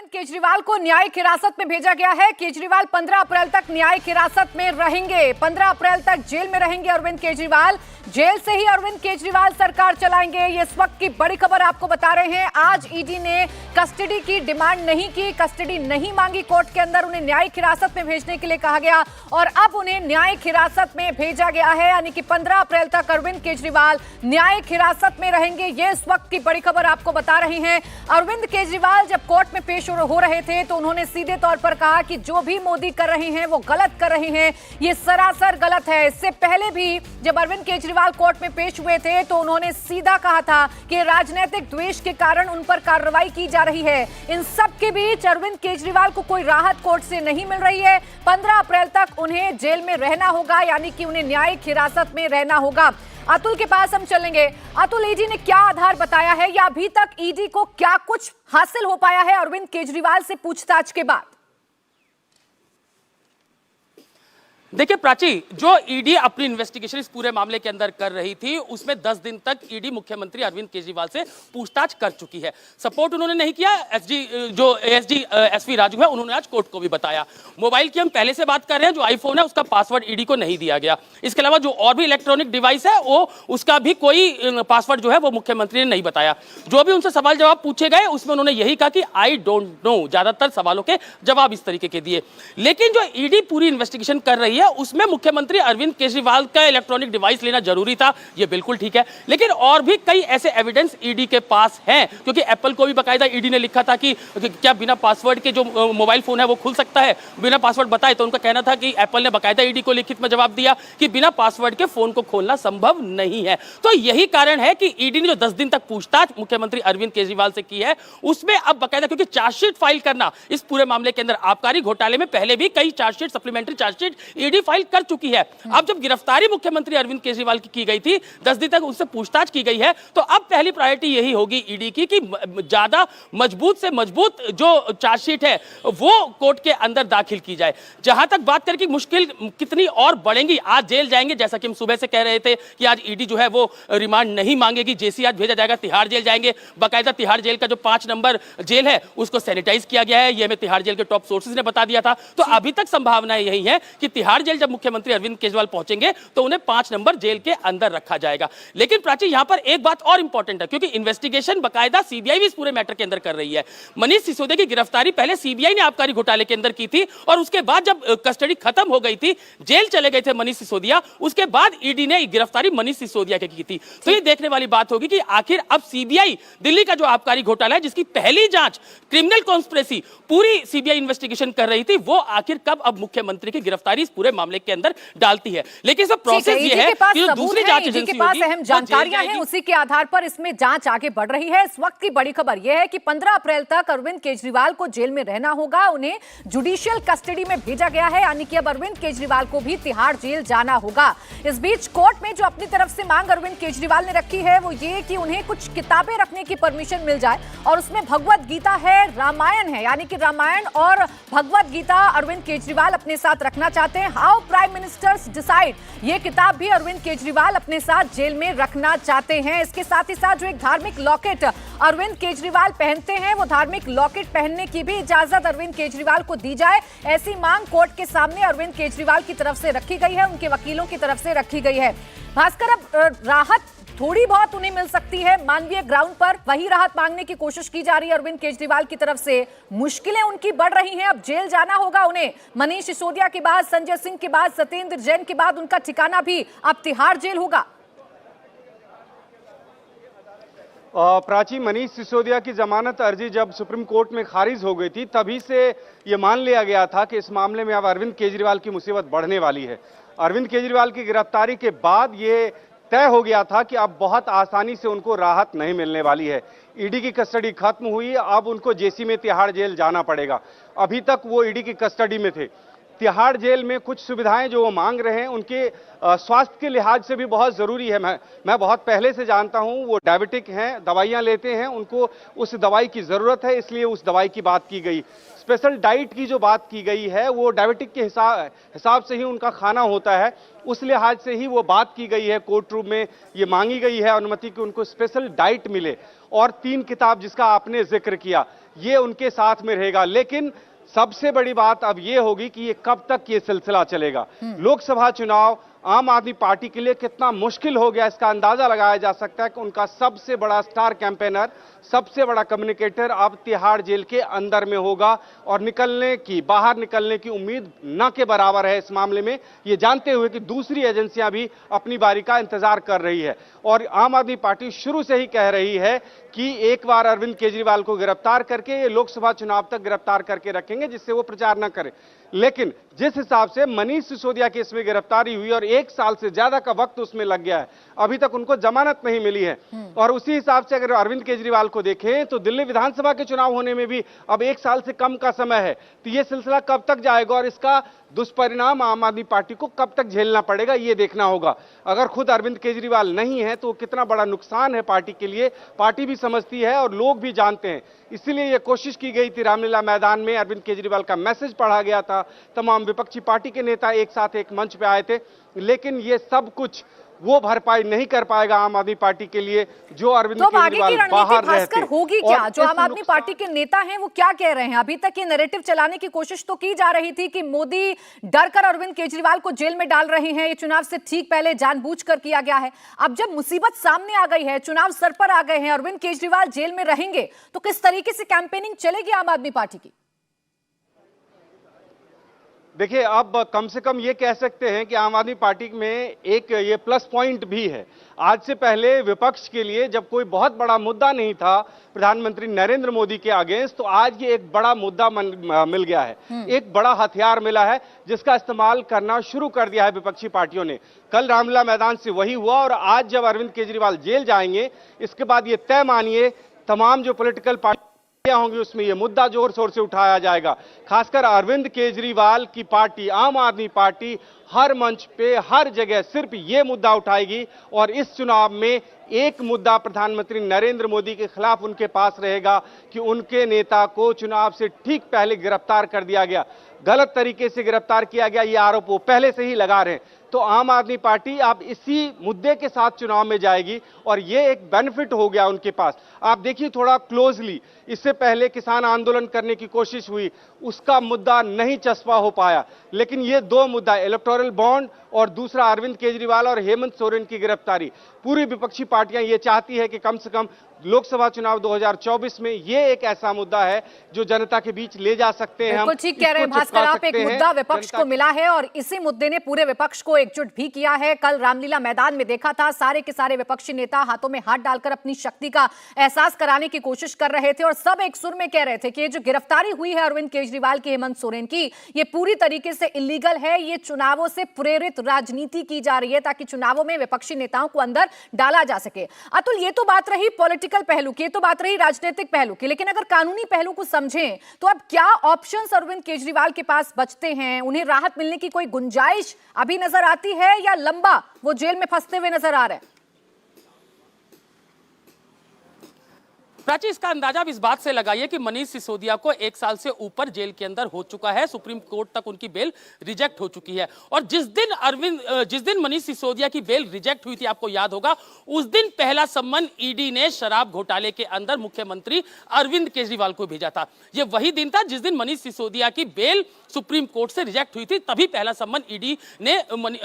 अरविंद केजरीवाल को न्यायिक हिरासत में भेजा गया है। केजरीवाल 15 अप्रैल तक न्यायिक हिरासत में रहेंगे। 15 अप्रैल तक जेल में रहेंगे अरविंद केजरीवाल। जेल से ही अरविंद केजरीवाल सरकार चलाएंगे। ये इस वक्त की बड़ी खबर आपको बता रहे हैं। आज ईडी ने कस्टडी की डिमांड नहीं की, कस्टडी नहीं मांगी कोर्ट के अंदर। उन्हें न्यायिक हिरासत में भेजने के लिए कहा गया और अब उन्हें न्यायिक हिरासत में भेजा गया है, यानी कि 15 अप्रैल तक अरविंद केजरीवाल न्यायिक हिरासत में रहेंगे। ये इस वक्त की बड़ी खबर आपको बता रही हैं। अरविंद केजरीवाल जब कोर्ट में पेश हो रहे थे तो उन्होंने सीधे तौर पर कहा कि जो भी मोदी कर रहे हैं वो गलत कर रहे हैं, ये सरासर गलत है। इससे पहले भी जब अरविंद केजरीवाल कोर्ट में पेश हुए थे तो उन्होंने सीधा कहा था कि राजनीतिक द्वेष के कारण उन पर कार्रवाई की जा रही है। इन सब के बीच अरविंद केजरीवाल को कोई राहत कोर्ट से नहीं मिल रही है। 15 अप्रैल तक उन्हें जेल में रहना होगा, यानी कि उन्हें न्यायिक हिरासत में रहना होगा। अतुल के पास हम चलेंगे। अतुल, ईडी ने क्या आधार बताया है या अभी तक ईडी को क्या कुछ हासिल हो पाया है अरविंद केजरीवाल से पूछताछ के बाद? देखिए प्राची, जो ईडी अपनी इन्वेस्टिगेशन इस पूरे मामले के अंदर कर रही थी उसमें 10 दिन तक ईडी मुख्यमंत्री अरविंद केजरीवाल से पूछताछ कर चुकी है। सपोर्ट उन्होंने नहीं किया। एसडी एसवी राजू है, उन्होंने आज कोर्ट को भी बताया। मोबाइल की हम पहले से बात कर रहे हैं, जो आईफोन है उसका पासवर्ड ईडी को नहीं दिया गया। इसके अलावा जो और भी इलेक्ट्रॉनिक डिवाइस है वो उसका भी कोई पासवर्ड जो है वो मुख्यमंत्री ने नहीं बताया। जो भी उनसे सवाल जवाब पूछे गए उसमें उन्होंने यही कहा कि आई डोंट नो। ज्यादातर सवालों के जवाब इस तरीके के दिए। लेकिन जो ईडी पूरी इन्वेस्टिगेशन कर रही है उसमें मुख्यमंत्री अरविंद केजरीवाल का इलेक्ट्रॉनिक डिवाइस लेना जरूरी था, ये बिल्कुल ठीक है। लेकिन और भी कई ऐसे एविडेंस ईडी के पास हैं, क्योंकि एप्पल को भी बकायदा ईडी ने लिखा था कि क्या बिना पासवर्ड के जो मोबाइल फोन है वो खुल सकता है, बिना पासवर्ड बताए। तो उनका कहना था कि एप्पल ने बकायदा ईडी को लिखित में जवाब दिया कि बिना पासवर्ड के फोन को खोलना संभव नहीं है। तो यही कारण है कि ईडी ने जो 10 दिन तक पूछताछ मुख्यमंत्री अरविंद केजरीवाल से की है उसमें अब बकायदा, क्योंकि चार्जशीट फाइल करना इस पूरे मामले के अंदर आबकारी घोटाले में पहले भी कई chargesheet, supplementary chargesheet ED file कर चुकी है। अब जब गिरफ्तारी मुख्यमंत्री अरविंद केजरीवाल की गई थी, 10 दिन तक उनसे पूछताछ की गई है, तो अब पहली प्रायोरिटी यही होगी ईडी की कि ज्यादा मजबूत से मजबूत जो चार्जशीट है वो कोर्ट के अंदर दाखिल की जाए। जहां तक बात करें कि मुश्किल कितनी और बढ़ेंगी, आज जेल जाएंगे, जैसा कि हम सुबह से कह रहे थे कि आज ईडी जो है वो रिमांड नहीं मांगेगी, जेसी आज भेजा जाएगा, तिहाड़ जेल जाएंगे। बाकायदा तिहाड़ जेल का जो 5 नंबर जेल है उसको सैनिटाइज किया गया है, ये हमें तिहाड़ जेल के टॉप सोर्सेज ने बता दिया था। तो अभी तक संभावना यही है कि तिहाड़ जेल जब मुख्यमंत्री अरविंद केजरीवाल पहुंचेंगे तो उन्हें 5 नंबर जेल के अंदर रखा जाएगा। लेकिन प्राची, यहां पर एक बात और इंपॉर्टेंट है, क्योंकि इन्वेस्टिगेशन बकायदा सीबीआई भी इस पूरे मैटर के अंदर कर रही है। मनीष सिसोदिया की गिरफ्तारी पहले सीबीआई ने आबकारी घोटाले के अंदर की थी और उसके बाद जब कस्टडी खत्म हो गई थी, जेल चले गए थे मनीष सिसोदिया, उसके बाद ईडी ने गिरफ्तारी मनीष सिसोदिया की थी। तो ये देखने वाली बात होगी कि आखिर अब सीबीआई दिल्ली का जो आबकारी घोटाला है जिसकी पहली जांच क्रिमिनल कॉन्स्पिरेसी पूरी सीबीआई इन्वेस्टिगेशन कर रही थी, वो आखिर कब अब मुख्यमंत्री की गिरफ्तारी इस पूरे मामले के अंदर डालती है। लेकिन इसका प्रोसेस ये है कि जो दूसरी जांच एजेंसी के पास अहम जानकारियां हैं, उसी के आधार पर इसमें जांच आगे बढ़ रही है। इस वक्त की बड़ी खबर यह है कि 15 अप्रैल तक अरविंद केजरीवाल को जेल में रहना होगा। उन्हें जुडिशियल कस्टडी में भेजा गया है, यानी कि अब अरविंद केजरीवाल को भी तिहाड़ जेल जाना होगा। इस बीच कोर्ट में जो अपनी तरफ से मांग अरविंद केजरीवाल ने रखी है वो ये कि उन्हें कुछ किताबें रखने की परमिशन मिल जाए और उसमें भगवत गीता है, रामायण है, यानी कि रामायण और भगवत गीता अरविंद केजरीवाल अपने साथ रखना चाहते हैं। हाउ प्राइम मिनिस्टर्स डिसाइड, ये किताब भी अरविंद केजरीवाल अपने साथ जेल में रखना चाहते हैं। इसके साथ ही साथ जो एक धार्मिक लॉकेट अरविंद केजरीवाल पहनते हैं, वो धार्मिक लॉकेट पहनने की भी इजाजत अरविंद केजरीवाल को दी जाए, ऐसी मांग कोर्ट के सामने अरविंद केजरीवाल की तरफ से रखी गई है, उनके वकीलों की तरफ से रखी गई है। भास्कर, अब राहत थोड़ी बहुत उन्हें मिल सकती है मानवीय ग्राउंड पर, वही राहत मांगने की कोशिश की जा रही है अरविंद केजरीवाल की तरफ से। मुश्किलें उनकी बढ़ रही हैं, अब जेल जाना होगा उन्हें। मनीष सिसोदिया के बाद, संजय सिंह के बाद, सत्येंद्र जैन के बाद उनका ठिकाना भी अब तिहाड़ जेल होगा। प्राची, मनीष सिसोदिया की जमानत अर्जी जब सुप्रीम कोर्ट में खारिज हो गई थी तभी से ये मान लिया गया था कि इस मामले में अब अरविंद केजरीवाल की मुसीबत बढ़ने वाली है। अरविंद केजरीवाल की गिरफ्तारी के बाद ये तय हो गया था कि अब बहुत आसानी से उनको राहत नहीं मिलने वाली है। ईडी की कस्टडी खत्म हुई, अब उनको जेसी में तिहाड़ जेल जाना पड़ेगा। अभी तक वो ईडी की कस्टडी में थे। तिहाड़ जेल में कुछ सुविधाएं जो वो मांग रहे हैं उनके स्वास्थ्य के लिहाज से भी बहुत जरूरी है। मैं बहुत पहले से जानता हूं, वो डायबिटिक हैं, दवाइयां लेते हैं, उनको उस दवाई की जरूरत है, इसलिए उस दवाई की बात की गई। स्पेशल डाइट की जो बात की गई है वो डायबिटिक के हिसाब से ही उनका खाना होता है, उस लिहाज से ही वो बात की गई है। कोर्ट रूम में ये मांगी गई है अनुमति कि उनको स्पेशल डाइट मिले। और 3 किताब जिसका आपने जिक्र किया, ये उनके साथ में रहेगा। लेकिन सबसे बड़ी बात अब ये होगी कि ये कब तक ये सिलसिला चलेगा। लोकसभा चुनाव आम आदमी पार्टी के लिए कितना मुश्किल हो गया, इसका अंदाजा लगाया जा सकता है कि उनका सबसे बड़ा स्टार कैंपेनर, सबसे बड़ा कम्युनिकेटर अब तिहाड़ जेल के अंदर में होगा और बाहर निकलने की उम्मीद न के बराबर है इस मामले में, ये जानते हुए कि दूसरी एजेंसियां भी अपनी बारी का इंतजार कर रही है। और आम आदमी पार्टी शुरू से ही कह रही है कि एक बार अरविंद केजरीवाल को गिरफ्तार करके ये लोकसभा चुनाव तक गिरफ्तार करके रखेंगे, जिससे वो प्रचार न करें। लेकिन जिस हिसाब से मनीष सिसोदिया की इसमें गिरफ्तारी हुई और 1 साल से ज्यादा का वक्त उसमें लग गया है, अभी तक उनको जमानत नहीं मिली है। और उसी हिसाब से अगर अरविंद केजरीवाल को देखें तो दिल्ली विधानसभा के चुनाव होने में भी अब 1 साल से कम का समय है। तो ये सिलसिला कब तक जाएगा और इसका दुष्परिणाम आम आदमी पार्टी को कब तक झेलना पड़ेगा, ये देखना होगा। अगर खुद अरविंद केजरीवाल नहीं है तो कितना बड़ा नुकसान है पार्टी के लिए, पार्टी भी समझती है और लोग भी जानते हैं। इसीलिए यह कोशिश की गई थी, रामलीला मैदान में अरविंद केजरीवाल का मैसेज पढ़ा गया था, तमाम विपक्षी पार्टी के नेता एक साथ एक मंच पे आए थे। लेकिन ये सब कुछ वो भरपाई नहीं कर पाएगा आम आदमी पार्टी के लिए, जो अरविंद केजरीवाल बाहर रहते। होगी क्या? जो आम आदमी पार्टी के नेता हैं वो क्या कह रहे हैं? अभी तक ये नैरेटिव चलाने की कोशिश तो की जा रही थी कि मोदी डरकर अरविंद केजरीवाल को जेल में डाल रहे हैं, ये चुनाव से ठीक पहले जानबूझकर किया गया है। अब जब मुसीबत सामने आ गई है, चुनाव सर पर आ गए हैं, अरविंद केजरीवाल जेल में रहेंगे, तो किस तरीके से कैंपेनिंग चलेगी आम आदमी पार्टी की? देखिए, अब कम से कम ये कह सकते हैं कि आम आदमी पार्टी में एक ये प्लस पॉइंट भी है। आज से पहले विपक्ष के लिए जब कोई बहुत बड़ा मुद्दा नहीं था प्रधानमंत्री नरेंद्र मोदी के अगेंस्ट, तो आज ये एक बड़ा मुद्दा मिल गया है, एक बड़ा हथियार मिला है जिसका इस्तेमाल करना शुरू कर दिया है विपक्षी पार्टियों ने। कल रामलीला मैदान से वही हुआ और आज जब अरविंद केजरीवाल जेल जाएंगे, इसके बाद ये तय मानिए तमाम जो पॉलिटिकल पार्टी होंगी उसमें यह मुद्दा जोर शोर से उठाया जाएगा। खासकर अरविंद केजरीवाल की पार्टी आम आदमी पार्टी हर मंच पे हर जगह सिर्फ ये मुद्दा उठाएगी और इस चुनाव में एक मुद्दा प्रधानमंत्री नरेंद्र मोदी के खिलाफ उनके पास रहेगा कि उनके नेता को चुनाव से ठीक पहले गिरफ्तार कर दिया गया, गलत तरीके से गिरफ्तार किया गया, ये आरोप वो पहले से ही लगा रहे हैं। तो आम आदमी पार्टी अब इसी मुद्दे के साथ चुनाव में जाएगी और ये एक बेनिफिट हो गया उनके पास। आप देखिए थोड़ा क्लोजली, इससे पहले किसान आंदोलन करने की कोशिश हुई, उसका मुद्दा नहीं चस्पा हो पाया, लेकिन ये दो मुद्दा, इलेक्टोरल बॉन्ड और दूसरा अरविंद केजरीवाल और हेमंत सोरेन की गिरफ्तारी, पूरी विपक्षी पार्टियां ये चाहती है कि कम से कम लोकसभा चुनाव 2024 में ये एक ऐसा मुद्दा है जो जनता के बीच ले जा सकते हैं। बिल्कुल ठीक कह रहे हैं भास्कर आप, एक मुद्दा विपक्ष को मिला है और इसी मुद्दे ने पूरे विपक्ष को एकजुट भी किया है। कल रामलीला मैदान में देखा था, सारे के सारे विपक्षी नेता हाथों में हाथ डालकर अपनी शक्ति का एहसास कराने की कोशिश कर रहे थे और सब एक सुर में कह रहे थे कि ये जो गिरफ्तारी हुई है अरविंद केजरीवाल की, हेमंत सोरेन की, ये पूरी तरीके से इलीगल है, ये चुनावों से प्रेरित राजनीति की जा रही है ताकि चुनावों में विपक्षी नेताओं को अंदर डाला जा सके। अतुल, ये तो बात रही पॉलिटिकल पहलू की, तो बात रही राजनीतिक पहलू की, लेकिन अगर कानूनी पहलू को समझें तो अब क्या ऑप्शंस अरविंद केजरीवाल के पास बचते हैं? उन्हें राहत मिलने की कोई गुंजाइश अभी नजर आती है या लंबा वो जेल में फंसते हुए नजर आ रहे हैं? प्राची, इसका अंदाजा अब इस बात से लगाइए कि मनीष सिसोदिया को 1 साल से ऊपर जेल के अंदर हो चुका है, सुप्रीम कोर्ट तक उनकी बेल रिजेक्ट हो चुकी है। और जिस दिन मनीष सिसोदिया की बेल रिजेक्ट हुई थी, आपको याद होगा, उस दिन पहला सम्मन ईडी ने शराब घोटाले के अंदर मुख्यमंत्री अरविंद केजरीवाल को भेजा था। यह वही दिन था जिस दिन मनीष सिसोदिया की बेल सुप्रीम कोर्ट से रिजेक्ट हुई थी, तभी पहला सम्मन ईडी ने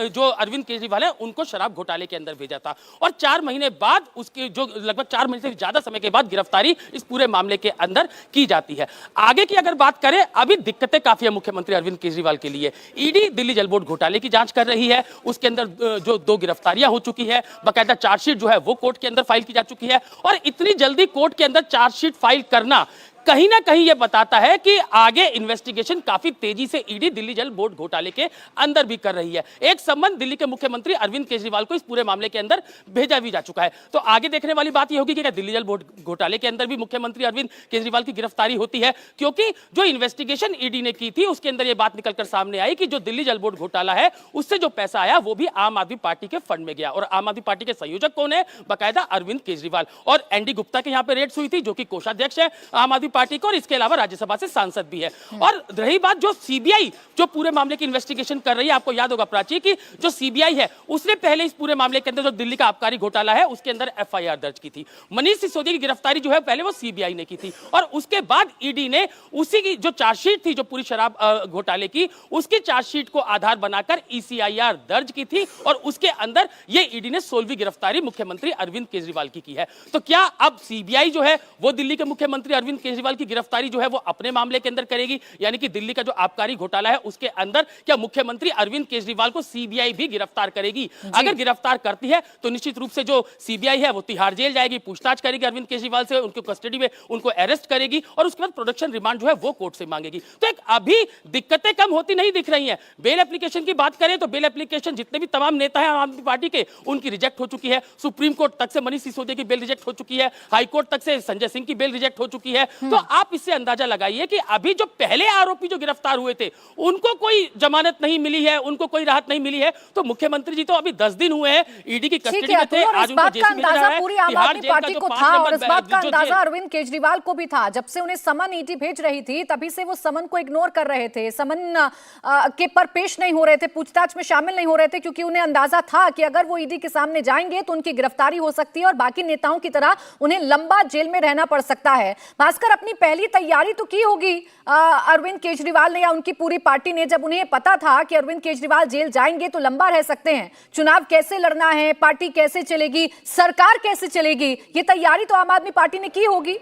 जो अरविंद केजरीवाल है उनको शराब घोटाले के अंदर भेजा था। और 4 महीने बाद, उसके जो लगभग 4 महीने से ज्यादा समय के बाद गिरफ्तारी इस पूरे मामले के अंदर की जाती है। आगे की अगर बात करें, अभी दिक्कतें काफी है मुख्यमंत्री अरविंद केजरीवाल के लिए। ईडी दिल्ली जल बोर्ड घोटाले की जांच कर रही है, उसके अंदर जो 2 गिरफ्तारियां हो चुकी है, बाकायदा चार्जशीट जो है वो कोर्ट के अंदर फाइल की जा चुकी है। और इतनी जल्दी कोर्ट के अंदर चार्जशीट फाइल करना कहीं ना कहीं यह बताता है कि आगे इन्वेस्टिगेशन काफी तेजी से ईडी दिल्ली जल बोर्ड घोटाले के अंदर भी कर रही है। एक सम्मन दिल्ली के मुख्यमंत्री अरविंद केजरीवाल को इस पूरे मामले के अंदर भेजा भी जा चुका है। तो आगे देखने वाली बात यह होगी कि क्या दिल्ली जल बोर्ड घोटाले के अंदर भी मुख्यमंत्री अरविंद केजरीवाल की गिरफ्तारी होती है, क्योंकि जो इन्वेस्टिगेशन ईडी ने की थी उसके अंदर यह बात निकलकर सामने आई कि जो दिल्ली जल बोर्ड घोटाला है उससे जो पैसा आया वो भी आम आदमी पार्टी के फंड में गया। और आम आदमी पार्टी के संयोजक कौन है? बाकायदा अरविंद केजरीवाल। और एनडी गुप्ता के यहां पर रेड्स हुई थी, जो कि कोषाध्यक्ष है आम आदमी पार्टी को और इसके अलावा राज्यसभा से सांसद भी है। और रही बात जो सीबीआई जो पूरे मामले की इन्वेस्टिगेशन कर रही है, आपको याद होगा प्राची कि जो सीबीआई है उसने पहले इस पूरे मामले के अंदर जो दिल्ली का आबकारी घोटाला है उसके अंदर एफआईआर दर्ज की थी। मनीष सिसोदिया की गिरफ्तारी जो है पहले वो सीबीआई ने की थी और उसके बाद ईडी ने उसी की जो चार्जशीट थी जो पूरी शराब घोटाले की, उसकी चार्जशीट को आधार बनाकर ईसीआईआर दर्ज की थी और उसके अंदर ये ईडी ने 16वीं गिरफ्तारी मुख्यमंत्री अरविंद केजरीवाल की है। तो क्या अब सीबीआई जो है वो दिल्ली के मुख्यमंत्री अरविंद केजरीवाल की गिरफ्तारी जो है वो अपने मामले के अंदर करेगी, यानी कि दिल्ली का जो आबकारी घोटाला है उसके अंदर क्या मुख्यमंत्री अरविंद केजरीवाल को सीबीआई भी गिरफ्तार करेगी? अगर गिरफ्तार करती है तो निश्चित रूप से जो सीबीआई है वो तिहाड़ जेल जाएगी, पूछताछ करेगी अरविंद केजरीवाल से, उनको कस्टडी में उनको अरेस्ट करेगी और उसके बाद प्रोडक्शन रिमांड जो है वो कोर्ट से मांगेगी। तो एक अभी दिक्कतें कम होती नहीं दिख रही हैं। बेल एप्लीकेशन की बात करें तो बेल एप्लीकेशन जितने भी तमाम नेता हैं आम आदमी पार्टी के, उनकी रिजेक्ट हो चुकी है। सुप्रीम कोर्ट तक से मनीष सिसोदिया की बेल रिजेक्ट हो चुकी है, हाई कोर्ट तक से संजय सिंह की बेल रिजेक्ट हो चुकी है। तो आप इससे अंदाजा लगाइए कि अभी जो पहले आरोपी जो गिरफ्तार हुए थे उनको कोई जमानत नहीं मिली है, उनको कोई राहत नहीं मिली है। तो मुख्यमंत्री जी तो अभी 10 दिन हुए हैं ईडी की कस्टडी में थे, आज उनको जेल में रहा है। पूरी आम आदमी पार्टी को था और इस बात का अंदाजा अरविंद केजरीवाल को भी था। जब से उन्हें समन ईडी भेज रही थी तभी से वो समन को इग्नोर कर रहे थे, समन के पर पेश नहीं हो रहे थे, पूछताछ में शामिल नहीं हो रहे थे, क्योंकि उन्हें अंदाजा था कि अगर वो ईडी के सामने जाएंगे तो उनकी गिरफ्तारी हो सकती है और बाकी नेताओं की तरह उन्हें लंबा जेल में रहना पड़ सकता है। भास्कर, अपनी पहली तैयारी तो की होगी अरविंद केजरीवाल ने या उनकी पूरी पार्टी ने, जब उन्हें पता था कि अरविंद केजरीवाल जेल जाएंगे तो लंबा रह सकते हैं, चुनाव कैसे लड़ना है, पार्टी कैसे चलेगी, सरकार कैसे चलेगी, ये तैयारी तो आम आदमी पार्टी ने की होगी।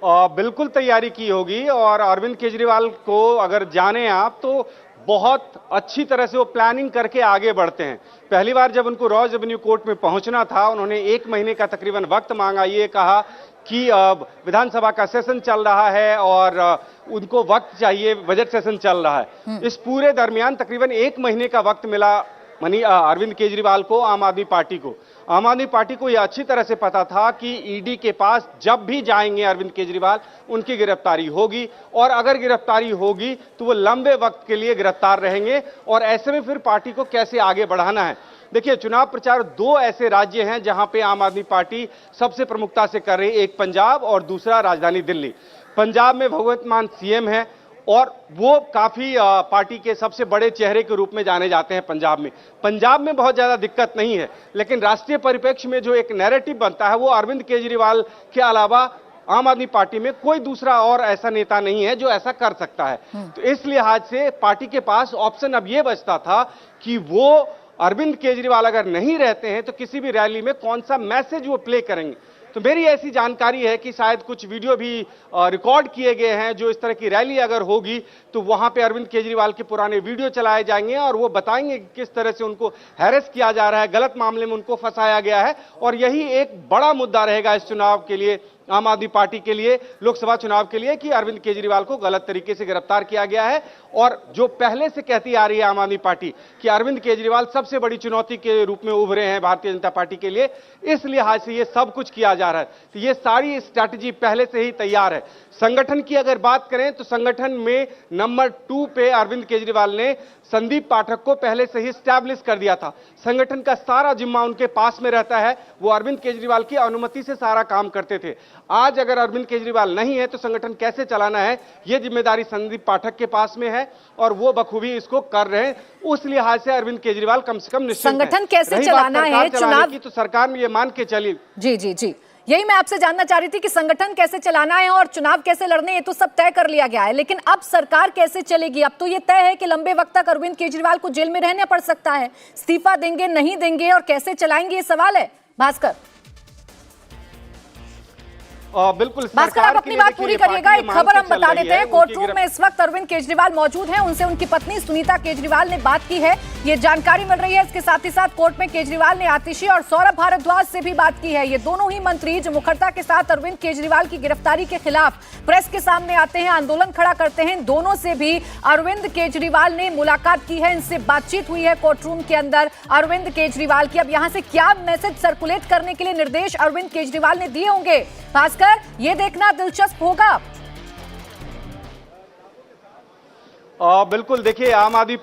बिल्कुल तैयारी की होगी और अरविंद केजरीवाल को अगर जाने आप तो बहुत अच्छी तरह से वो प्लानिंग करके आगे बढ़ते हैं। पहली बार जब उनको रॉ रेवेन्यू कोर्ट में पहुंचना था, उन्होंने 1 महीने का तकरीबन वक्त मांगा, ये कहा कि विधानसभा का सेशन चल रहा है और उनको वक्त चाहिए, बजट सेशन चल रहा है। इस पूरे दरमियान तकरीबन 1 महीने का वक्त मिला अरविंद केजरीवाल को, आम आदमी पार्टी को। आम आदमी पार्टी को यह अच्छी तरह से पता था कि ईडी के पास जब भी जाएंगे अरविंद केजरीवाल उनकी गिरफ्तारी होगी और अगर गिरफ्तारी होगी तो वो लंबे वक्त के लिए गिरफ्तार रहेंगे और ऐसे में फिर पार्टी को कैसे आगे बढ़ाना है। देखिए, चुनाव प्रचार 2 ऐसे राज्य हैं जहां पे आम आदमी पार्टी सबसे प्रमुखता से कर रही है, एक पंजाब और दूसरा राजधानी दिल्ली। पंजाब में भगवंत मान सीएम है और वो काफी पार्टी के सबसे बड़े चेहरे के रूप में जाने जाते हैं पंजाब में। पंजाब में बहुत ज्यादा दिक्कत नहीं है, लेकिन राष्ट्रीय परिप्रेक्ष्य में जो एक नैरेटिव बनता है वो अरविंद केजरीवाल के अलावा आम आदमी पार्टी में कोई दूसरा और ऐसा नेता नहीं है जो ऐसा कर सकता है। तो इस लिहाज से पार्टी के पास ऑप्शन अब ये बचता था कि वो अरविंद केजरीवाल अगर नहीं रहते हैं तो किसी भी रैली में कौन सा मैसेज वो प्ले करेंगे। तो मेरी ऐसी जानकारी है कि शायद कुछ वीडियो भी रिकॉर्ड किए गए हैं, जो इस तरह की रैली अगर होगी तो वहां पे अरविंद केजरीवाल के पुराने वीडियो चलाए जाएंगे और वो बताएंगे कि किस तरह से उनको हैरेस किया जा रहा है, गलत मामले में उनको फंसाया गया है। और यही एक बड़ा मुद्दा रहेगा इस चुनाव के लिए, आम आदमी पार्टी के लिए, लोकसभा चुनाव के लिए, कि अरविंद केजरीवाल को गलत तरीके से गिरफ्तार किया गया है। और जो पहले से कहती आ रही है आम आदमी पार्टी कि अरविंद केजरीवाल सबसे बड़ी चुनौती के रूप में उभरे हैं भारतीय जनता पार्टी के लिए, इस लिहाज से ये सब कुछ किया जा रहा है। तो ये सारी स्ट्रैटेजी पहले से ही तैयार है। संगठन की अगर बात करें तो संगठन में नंबर 2 पे अरविंद केजरीवाल ने संदीप पाठक को पहले से ही स्टैब्लिश कर दिया था। संगठन का सारा जिम्मा उनके पास में रहता है, वो अरविंद केजरीवाल की अनुमति से सारा काम करते थे। आज अगर अरविंद केजरीवाल नहीं है तो संगठन कैसे चलाना है ये जिम्मेदारी संदीप पाठक के पास में है और वो बखूबी इसको कर रहे हैं। उस लिहाज से अरविंद केजरीवाल कम से कम निश्चित संगठन कैसे चलाना है चुनाव की, तो सरकार में ये मान के चली। जी, यही मैं आपसे जानना चाह रही थी कि संगठन कैसे चलाना है और चुनाव कैसे लड़ने, ये तो सब तय कर लिया गया है, लेकिन अब सरकार कैसे चलेगी? अब तो ये तय है कि लंबे वक्त तक अरविंद केजरीवाल को जेल में रहना पड़ सकता है, इस्तीफा देंगे नहीं देंगे और कैसे चलाएंगे, ये सवाल है। भास्कर, बिल्कुल भास्कर, आप अपनी बात पूरी करिएगा। एक खबर हम बता देते हैं, कोर्ट रूम में इस वक्त अरविंद केजरीवाल मौजूद हैं, उनसे उनकी पत्नी सुनीता केजरीवाल ने बात की है, ये जानकारी मिल रही है। इसके साथ ही साथ कोर्ट में केजरीवाल ने आतिशी और सौरभ भारद्वाज से भी बात की है। ये दोनों ही मंत्री जो मुखर्ता के साथ अरविंद केजरीवाल की गिरफ्तारी के खिलाफ प्रेस के सामने आते हैं, आंदोलन खड़ा करते हैं, दोनों से भी अरविंद केजरीवाल ने मुलाकात की है, इनसे बातचीत हुई है कोर्ट रूम के अंदर अरविंद केजरीवाल की। अब यहां से क्या मैसेज सर्कुलेट करने के लिए निर्देश अरविंद केजरीवाल ने दिए होंगे, भास्कर, ये देखना दिलचस्प होगा। बिल्कुल, देखिए, आम आदमी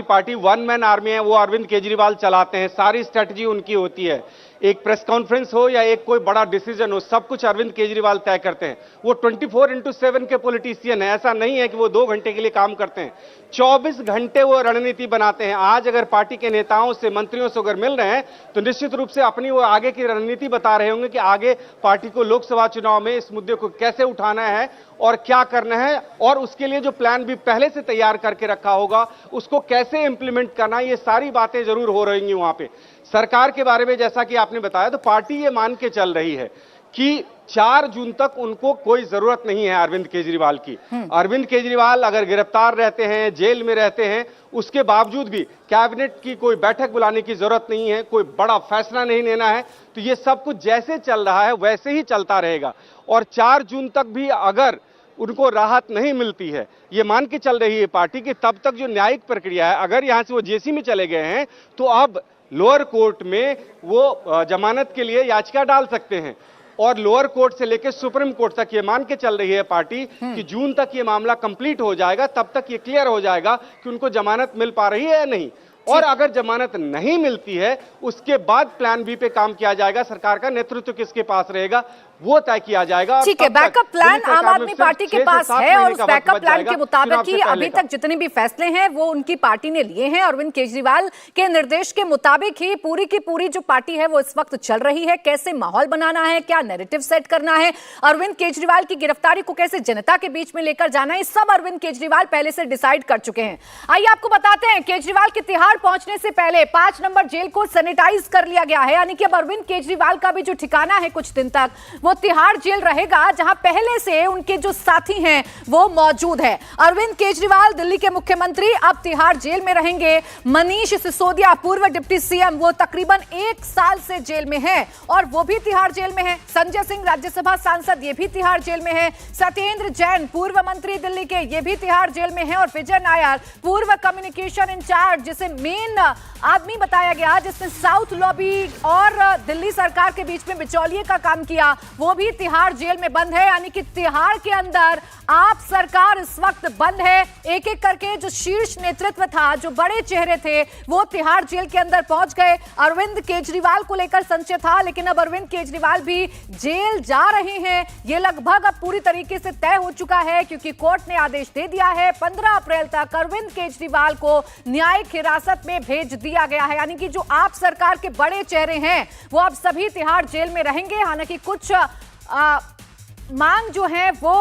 पार्टी 1 मैन आर्मी है, वो अरविंद केजरीवाल चलाते हैं, सारी स्ट्रेटजी उनकी होती है। एक प्रेस कॉन्फ्रेंस हो या एक कोई बड़ा डिसीजन हो, सब कुछ अरविंद केजरीवाल तय करते हैं। वो 24/7 के पॉलिटिशियन है, ऐसा नहीं है कि वो 2 घंटे के लिए काम करते हैं, 24 घंटे वो रणनीति बनाते हैं। आज अगर पार्टी के नेताओं से, मंत्रियों से अगर मिल रहे हैं तो निश्चित रूप से अपनी वो आगे की रणनीति बता रहे होंगे कि आगे पार्टी को लोकसभा चुनाव में इस मुद्दे को कैसे उठाना है और क्या करना है, और उसके लिए जो प्लान भी पहले से तैयार करके रखा होगा उसको कैसे इंप्लीमेंट करना, ये सारी बातें जरूर हो रही वहां पे। सरकार के बारे में जैसा कि आपने बताया, तो पार्टी ये मान के चल रही है कि 4 जून तक उनको कोई जरूरत नहीं है अरविंद केजरीवाल की। अरविंद केजरीवाल अगर गिरफ्तार रहते हैं, जेल में रहते हैं, उसके बावजूद भी कैबिनेट की कोई बैठक बुलाने की जरूरत नहीं है, कोई बड़ा फैसला नहीं लेना है। तो ये सब कुछ जैसे चल रहा है वैसे ही चलता रहेगा। और 4 जून तक भी अगर उनको राहत नहीं मिलती है, ये मान के चल रही है पार्टी की, तब तक जो न्यायिक प्रक्रिया है, अगर यहां से वो जेसी में चले गए हैं तो अब लोअर कोर्ट में वो जमानत के लिए याचिका डाल सकते हैं। और लोअर कोर्ट से लेकर सुप्रीम कोर्ट तक ये मान के चल रही है पार्टी कि जून तक ये मामला कंप्लीट हो जाएगा, तब तक ये क्लियर हो जाएगा कि उनको जमानत मिल पा रही है या नहीं। और अगर जमानत नहीं मिलती है उसके बाद प्लान बी पे काम किया जाएगा। सरकार का नेतृत्व किसके पास रहेगा वो तय किया जाएगा। ठीक है, बैकअप प्लान आम आदमी पार्टी के पास है और उस बैकअप प्लान के मुताबिक ही अभी तक जितने भी फैसले हैं वो उनकी पार्टी ने लिए हैं। अरविंद केजरीवाल के निर्देश के मुताबिक ही पूरी की पूरी जो पार्टी है वो इस वक्त चल रही है। कैसे माहौल बनाना है, क्या नैरेटिव सेट करना है, अरविंद केजरीवाल की गिरफ्तारी को कैसे जनता के बीच में लेकर जाना है, सब अरविंद केजरीवाल पहले से डिसाइड कर चुके हैं। आइए आपको बताते हैं, केजरीवाल के तिहाड़ पहुंचने से पहले 5 नंबर जेल को सैनिटाइज कर लिया गया है। यानी कि अब अरविंद केजरीवाल का भी जो ठिकाना है कुछ दिन तक वो तिहाड़ जेल रहेगा, जहां पहले से उनके जो साथी हैं वो मौजूद है। अरविंद केजरीवाल दिल्ली के मुख्यमंत्री अब तिहाड़ जेल में रहेंगे। मनीष सिसोदिया पूर्व डिप्टी सीएम, वो तकरीबन 1 साल से जेल में हैं और वो भी तिहाड़ जेल में हैं। संजय सिंह राज्यसभा सांसद, ये भी तिहाड़ जेल में हैं। सत्येंद्र जैन पूर्व मंत्री दिल्ली के, ये भी तिहाड़ जेल में हैं। और विजय नायर पूर्व कम्युनिकेशन इंचार्ज, जिसे मेन आदमी बताया गया, जिसने साउथ लॉबी और दिल्ली सरकार के बीच में बिचौलिए का काम किया, वो भी तिहाड़ जेल में बंद है। यानी कि तिहाड़ के अंदर आप सरकार इस वक्त बंद है। एक एक करके जो शीर्ष नेतृत्व था, जो बड़े चेहरे थे, वो तिहाड़ जेल के अंदर पहुंच गए। अरविंद केजरीवाल को लेकर संशय था, लेकिन अब अरविंद केजरीवाल भी जेल जा रहे हैं। ये लगभग अब पूरी तरीके से तय हो चुका है, क्योंकि कोर्ट ने आदेश दे दिया है 15 अप्रैल तक अरविंद केजरीवाल को न्यायिक हिरासत में भेज दिया गया है। यानी कि जो आप सरकार के बड़े चेहरे हैं वो अब सभी तिहाड़ जेल में रहेंगे। हालांकि कुछ मांग जो है वो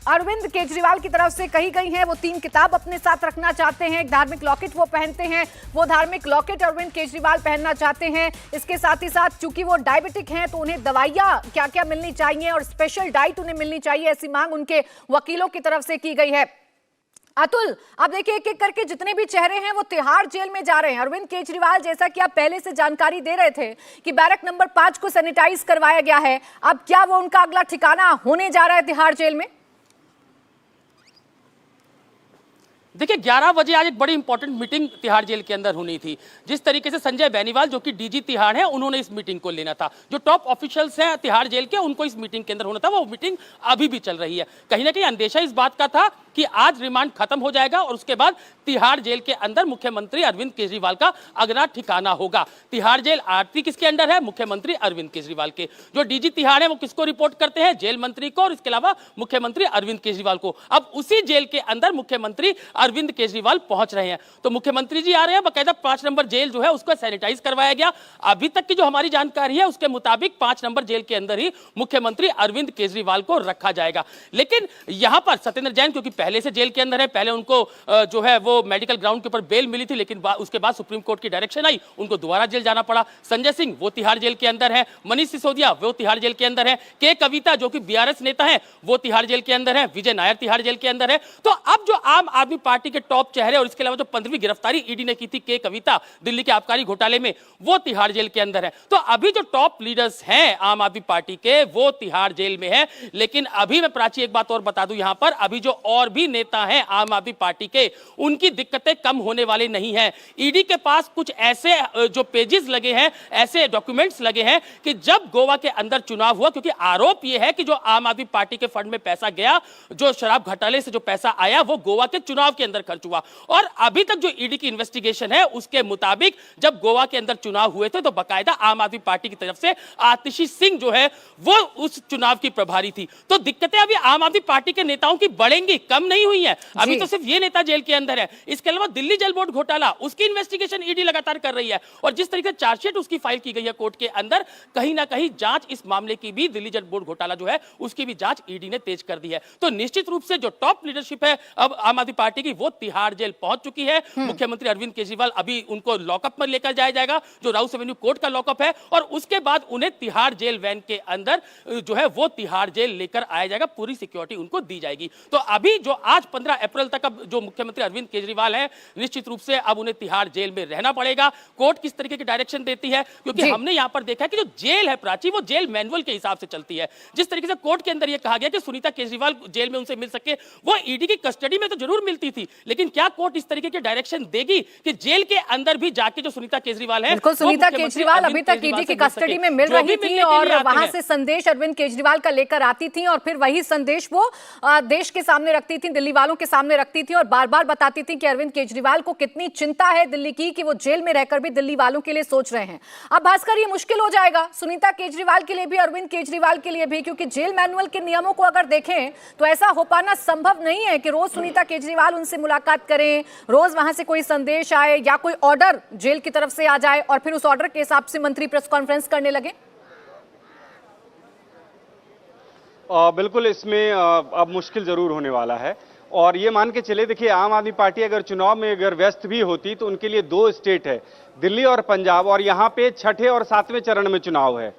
अरविंद केजरीवाल की तरफ से कही गई है। वो 3 किताब अपने साथ रखना चाहते हैं, एक धार्मिक लॉकेट वो पहनते हैं, वो धार्मिक लॉकेट अरविंद केजरीवाल पहनना चाहते हैं। इसके साथ ही साथ चूंकि वो डायबिटिक हैं तो उन्हें दवाइयां क्या क्या मिलनी चाहिए और स्पेशल डाइट उन्हें मिलनी चाहिए, ऐसी मांग उनके वकीलों की तरफ से की गई है। अतुल, अब देखिए एक एक करके जितने भी चेहरे हैं वो तिहाड़ जेल में जा रहे हैं। अरविंद केजरीवाल, जैसा कि आप पहले से जानकारी दे रहे थे कि बैरक नंबर 5 को सैनिटाइज करवाया गया है, अब क्या वो उनका अगला ठिकाना होने जा रहा है तिहाड़ जेल में? देखिए 11 बजे आज एक बड़ी इंपॉर्टेंट मीटिंग तिहाड़ जेल के अंदर होनी थी। जिस तरीके से संजय बेनीवाल जो कि डीजी तिहाड़ है, उन्होंने इस मीटिंग को लेना था। जो टॉप ऑफिशियल्स हैं तिहाड़ जेल के, उनको इस मीटिंग के अंदर होना था। वो मीटिंग अभी भी चल रही है। कहीं ना कहीं अंदेशा इस बात का था कि आज रिमांड खत्म हो जाएगा और उसके बाद तिहाड़ जेल के अंदर मुख्यमंत्री अरविंद केजरीवाल का अगला ठिकाना होगा। तिहाड़ जेल आरती किसके अंडर है? मुख्यमंत्री अरविंद केजरीवाल के। जो डीजी तिहाड़ है वो किसको रिपोर्ट करते हैं? जेल मंत्री को, और इसके अलावा मुख्यमंत्री अरविंद केजरीवाल को। अब उसी जेल के अंदर मुख्यमंत्री अरविंद केजरीवाल पहुंच रहे हैं। तो मुख्यमंत्री जी आ रहे हैं, बकायदा 5 नंबर जेल जो है उसको सैनिटाइज करवाया गया। अभी तक की जो हमारी जानकारी है उसके मुताबिक 5 नंबर जेल के अंदर ही मुख्यमंत्री अरविंद केजरीवाल को रखा जाएगा। लेकिन यहां पर सत्येंद्र जैन, क्योंकि पहले से जेल के अंदर है, पहले उनको जो है वो मेडिकल ग्राउंड के ऊपर बेल मिली थी, लेकिन उसके बाद सुप्रीम कोर्ट की डायरेक्शन आई, उनको दोबारा जेल जाना पड़ा। संजय सिंह वो तिहाड़ जेल के अंदर है, मनीष सिसोदिया वो तिहाड़ जेल के अंदर है, के कविता जो कि बीआरएस नेता है वो तिहाड़ जेल के अंदर है, विजय नायर तिहाड़ जेल के अंदर है। तो अब जो आम आदमी पार्टी के टॉप चेहरे और इसके अलावा जो 15वीं गिरफ्तारी ईडी ने की थी के कविता दिल्ली के आबकारी घोटाले में, वो तिहाड़ जेल के अंदर है। तो अभी जो टॉप लीडर्स हैं आम आदमी पार्टी के, वो तिहाड़ जेल में है। लेकिन अभी मैं प्राची एक बात और बता दूं, यहां पर अभी जो और भी नेता हैं आम आदमी पार्टी के, उनकी दिक्कतें कम होने वाली नहीं है। ईडी के पास कुछ ऐसे जो पेजेस लगे हैं, ऐसे डॉक्यूमेंट्स लगे हैं कि जब गोवा के अंदर चुनाव हुआ, क्योंकि आरोप यह है कि जो आम आदमी पार्टी के फंड में पैसा गया, जो शराब घोटाले से जो पैसा आया, वो गोवा के चुनाव के अंदर खर्च हुआ। और अभी तक जो ईडी की इन्वेस्टिगेशन है उसके मुताबिक जब गोवा के अंदर चुनाव हुए थे तो बाकायदा आम आदमी पार्टी की तरफ से आतिशी सिंह जो है वो उस चुनाव की प्रभारी थी। तो दिक्कतें अभी आम आदमी पार्टी के नेताओं की बढ़ेंगी, कम नहीं हुई है। अभी तो सिर्फ ये नेता जेल के अंदर है, इसके अलावा दिल्ली जल बोर्ड घोटाला उसकी इन्वेस्टिगेशन ईडी लगातार कर रही है। और जिस तरीके से चार्जशीट उसकी फाइल की गई है कोर्ट के अंदर, कहीं ना कहीं जांच इस मामले की भी, दिल्ली जल बोर्ड घोटाला जो है उसकी भी जांच ईडी ने तेज कर दी है। तो निश्चित रूप से जो टॉप लीडरशिप है अब आम आदमी पार्टी की, वो तिहाड़ जेल पहुंच चुकी है। मुख्यमंत्री अरविंद केजरीवाल अभी उनको लॉकअप में लेकर जाया जाएगा, जो राउस एवेन्यू कोर्ट का लॉकअप है, और उसके बाद उन्हें तिहाड़ जेल वैन के अंदर जो है वो तिहाड़ जेल लेकर आया जाएगा, पूरी सिक्योरिटी उनको दी जाएगी। तो अभी जो आज 15 अप्रैल तक अब जो मुख्यमंत्री अरविंद केजरीवाल है, निश्चित रूप से अब उन्हें तिहाड़ जेल में रहना पड़ेगा। कोर्ट किस तरीके की डायरेक्शन देती है, क्योंकि हमने यहां पर देखा है कि जो जेल है प्राची, वो जेल मैनुअल के हिसाब से चलती है। जिस तरीके से कोर्ट के अंदर यह कहा गया कि सुनीता केजरीवाल जेल में उनसे मिल सके, वो ईडी की कस्टडी में तो जरूर मिलती थी, लेकिन क्या कोर्ट इस तरीके की डायरेक्शन देगी कि जेल के अंदर भी जाके जो सुनीता केजरीवाल है, बिल्कुल, सुनीता केजरीवाल अभी तक ईडी की कस्टडी में मिल रही थी और वहां से संदेश अरविंद केजरीवाल का लेकर आती थी और फिर वही संदेश वो देश के सामने रखती थी, दिल्ली वालों के सामने रखती थी और बार बार बताती थी कि अरविंद केजरीवाल को कितनी चिंता है दिल्ली की, कि वो जेल में रहकर भी दिल्ली वालों के लिए सोच रहे हैं। अब भास्कर, ये मुश्किल हो जाएगा सुनीता केजरीवाल के लिए भी, अरविंद केजरीवाल के लिए भी, क्योंकि जेल मैनुअल के नियमों को अगर देखें तो ऐसा हो पाना संभव नहीं है कि रोज सुनीता केजरीवाल उनसे मुलाकात करें, रोज वहां से कोई संदेश आए या कोई ऑर्डर जेल की तरफ से आ जाए और फिर उस ऑर्डर के हिसाब से मंत्री प्रेस कॉन्फ्रेंस करने लगे। बिल्कुल, इसमें अब मुश्किल जरूर होने वाला है। और ये मान के चले, देखिए, आम आदमी पार्टी अगर चुनाव में अगर व्यस्त भी होती तो उनके लिए 2 स्टेट है, दिल्ली और पंजाब, और यहाँ पे 6ठे और 7वें चरण में चुनाव है।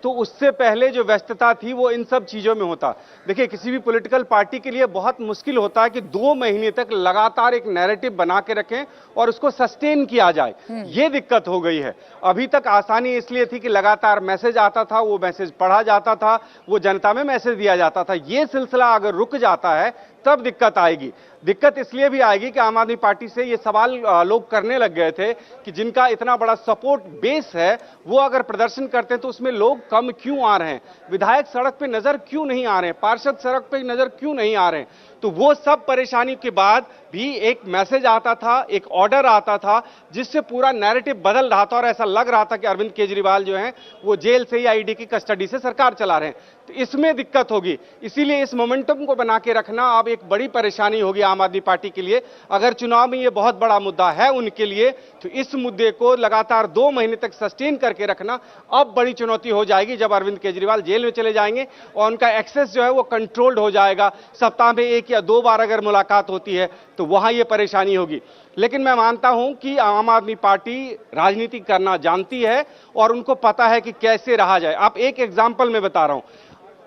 तो उससे पहले जो व्यस्तता थी वो इन सब चीजों में होता। देखिए, किसी भी पॉलिटिकल पार्टी के लिए बहुत मुश्किल होता है कि 2 महीने तक लगातार एक नैरेटिव बना के रखें और उसको सस्टेन किया जाए। ये दिक्कत हो गई है। अभी तक आसानी इसलिए थी कि लगातार मैसेज आता था, वो मैसेज पढ़ा जाता था, वो जनता में मैसेज दिया जाता था। ये सिलसिला अगर रुक जाता है तब दिक्कत आएगी। दिक्कत इसलिए भी आएगी कि आम आदमी पार्टी से ये सवाल लोग करने लग गए थे कि जिनका इतना बड़ा सपोर्ट बेस है वो अगर प्रदर्शन करते हैं तो उसमें लोग कम क्यों आ रहे हैं, विधायक सड़क पे नजर क्यों नहीं आ रहे हैं, पार्षद सड़क पे नजर क्यों नहीं आ रहे हैं। तो वो सब परेशानी के बाद भी एक मैसेज आता था, एक ऑर्डर आता था, जिससे पूरा नैरेटिव बदल रहा था और ऐसा लग रहा था कि अरविंद केजरीवाल जो हैं वो जेल से या ईडी की कस्टडी से सरकार चला रहे हैं। तो इसमें दिक्कत होगी, इसीलिए इस मोमेंटम को बना के रखना अब एक बड़ी परेशानी होगी आम आदमी पार्टी के लिए। अगर चुनाव में ये बहुत बड़ा मुद्दा है उनके लिए, तो इस मुद्दे को लगातार 2 महीने तक सस्टेन करके रखना अब बड़ी चुनौती हो जाएगी, जब अरविंद केजरीवाल जेल में चले जाएंगे और उनका एक्सेस जो है वो कंट्रोल्ड हो जाएगा। सप्ताह में 1 या 2 बार अगर मुलाकात होती है तो वहां ये परेशानी होगी। लेकिन मैं मानता हूं कि आम आदमी पार्टी राजनीति करना जानती है और उनको पता है कि कैसे रहा जाए। आप एक एग्जाम्पल मैं बता रहा हूं,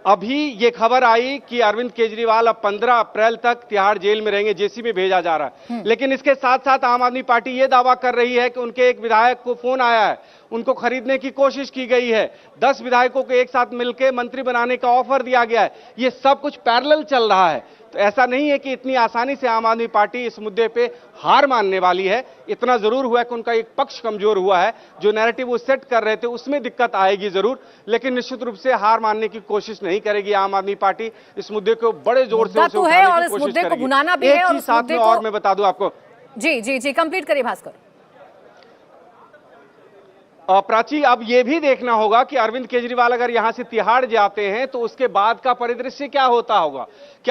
अभी ये खबर आई कि अरविंद केजरीवाल अब 15 अप्रैल तक तिहाड़ जेल में रहेंगे, जेसी में भेजा जा रहा है। लेकिन इसके साथ साथ आम आदमी पार्टी ये दावा कर रही है कि उनके एक विधायक को फोन आया है, उनको खरीदने की कोशिश की गई है, 10 विधायकों को एक साथ मिलकर मंत्री बनाने का ऑफर दिया गया है। ये सब कुछ पैरेलल चल रहा है। तो ऐसा नहीं है कि इतनी आसानी से आम आदमी पार्टी इस मुद्दे पे हार मानने वाली है। इतना जरूर हुआ है कि उनका एक पक्ष कमजोर हुआ है, जो नैरेटिव वो सेट कर रहे थे उसमें दिक्कत आएगी जरूर, लेकिन निश्चित रूप से हार मानने की कोशिश नहीं करेगी आम आदमी पार्टी। इस मुद्दे को बड़े जोर से तो है और इस मुद्दे को भुनाना भी है। और साथ में और मैं बता दूं आपको, जी कंप्लीट करिए भास्कर। प्राची, अब यह भी देखना होगा कि अरविंद केजरीवाल अगर यहां से तिहाड़ जाते हैं तो उसके बाद का परिदृश्य क्या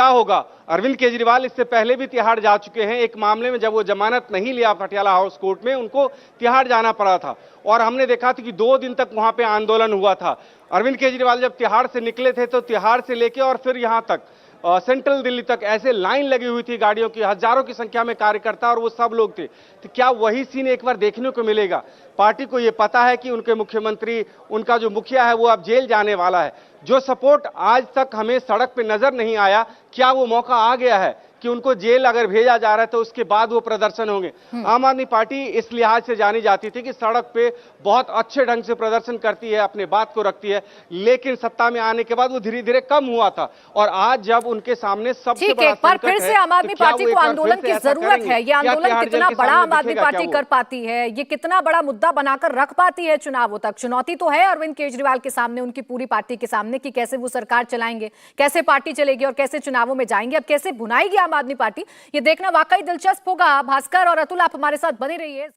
होगा। अरविंद केजरीवाल इससे पहले भी तिहाड़ जा चुके हैं। एक मामले में जब वो जमानत नहीं लिया पटियाला हाउस कोर्ट में, उनको तिहाड़ जाना पड़ा था और हमने देखा था कि 2 दिन तक वहां पे आंदोलन हुआ था। अरविंद केजरीवाल जब तिहाड़ से निकले थे तो तिहाड़ से लेके और फिर यहां तक सेंट्रल दिल्ली तक ऐसे लाइन लगी हुई थी गाड़ियों की, हजारों की संख्या में कार्यकर्ता और वो सब लोग थे। तो क्या वही सीन एक बार देखने को मिलेगा? पार्टी को ये पता है कि उनके मुख्यमंत्री, उनका जो मुखिया है वो अब जेल जाने वाला है। जो सपोर्ट आज तक हमें सड़क पे नजर नहीं आया, क्या वो मौका आ गया है कि उनको जेल अगर भेजा जा रहा है तो उसके बाद वो प्रदर्शन होंगे? आम आदमी पार्टी इस लिहाज से जानी जाती थी कि सड़क पे बहुत अच्छे ढंग से प्रदर्शन करती है, अपने बात को रखती है, लेकिन सत्ता में आने के बाद वो धीरे धीरे कम हुआ था। और आज जब उनके सामने सबसे बड़ा पर फिर से आम आदमी पार्टी को आंदोलन की जरूरत है। ये आंदोलन कितना बड़ा आम आदमी पार्टी कर पाती है, ये कितना बड़ा मुद्दा बनाकर रख पाती है चुनावों तक? चुनौती तो है अरविंद केजरीवाल के सामने, उनकी पूरी पार्टी के सामने, कि कैसे वो सरकार चलाएंगे, कैसे पार्टी चलेगी और कैसे चुनावों में जाएंगे। अब कैसे भुनाएगी आम आम आदमी पार्टी। ये देखना वाकई दिलचस्प होगा। भास्कर और अतुल, आप हमारे साथ बने रहिए।